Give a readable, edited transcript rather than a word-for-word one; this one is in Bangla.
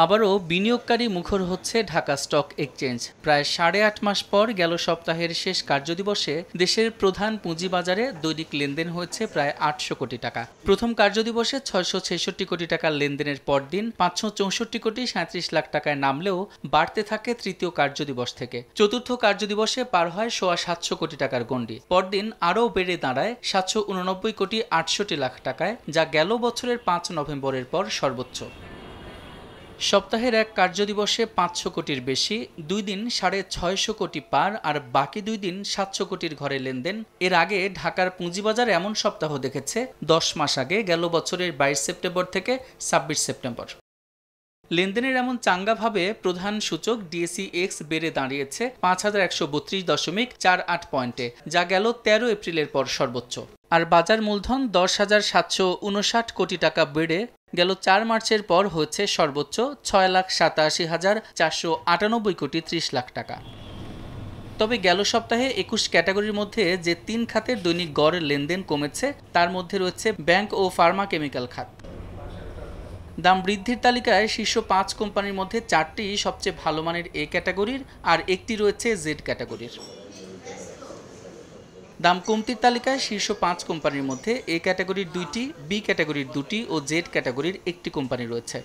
আবারও বিনিয়োগকারী মুখর হচ্ছে ঢাকা স্টক এক্সচেঞ্জ। প্রায় 8.5 মাস পর গেল সপ্তাহের শেষ কার্যদিবসে দেশের প্রধান পুঁজিবাজারে দৈনিক লেনদেন হয়েছে প্রায় 800 কোটি টাকা। প্রথম কার্যদিবসে 666 কোটি টাকার লেনদেনের পরদিন 564 কোটি 37 লাখ টাকায় নামলেও বাড়তে থাকে তৃতীয় কার্যদিবস থেকে। চতুর্থ কার্যদিবসে পার হয় 750 কোটি টাকার গণ্ডি। পরদিন আরও বেড়ে দাঁড়ায় 789 কোটি 68 লাখ টাকায়, যা গেল বছরের 5 নভেম্বরের পর সর্বোচ্চ। সপ্তাহের এক কার্যদিবসে 500 কোটির বেশি, 2 দিন 650 কোটি পার, আর বাকি 2 দিন 700 কোটির ঘরে লেনদেন। এর আগে ঢাকার পুঁজিবাজার এমন সপ্তাহ দেখেছে 10 মাস আগে, গেল বছরের 22 সেপ্টেম্বর থেকে 26 সেপ্টেম্বর। লেনদেনের এমন চাঙ্গাভাবে প্রধান সূচক ডিএসইএক্স বেড়ে দাঁড়িয়েছে 5132.48 পয়েন্টে, যা গেল 13 এপ্রিলের পর সর্বোচ্চ। আর বাজার মূলধন 10,759 কোটি টাকা বেড়ে গেল 4 মার্চের পর হচ্ছে সর্বোচ্চ 6,87,498 কোটি 30 লাখ টাকা। তবে গেল সপ্তাহে 21 ক্যাটাগরির মধ্যে যে 3 খাতের দৈনিক গড় লেনদেন কমেছে তার মধ্যে রয়েছে ব্যাংক ও ফার্মা কেমিক্যাল খাত। দাম বৃদ্ধির তালিকায় শীর্ষ 5 কোম্পানির মধ্যে 4টি সবচেয়ে ভালো মানের এ ক্যাটাগরির, আর একটি রয়েছে জেড ক্যাটাগরির। দাম কমতির তালিকায় শীর্ষ 5 কোম্পানির মধ্যে এ ক্যাটাগরির 2টি, বি ক্যাটাগরির 2টি ও জেড ক্যাটাগরির 1টি কোম্পানি রয়েছে।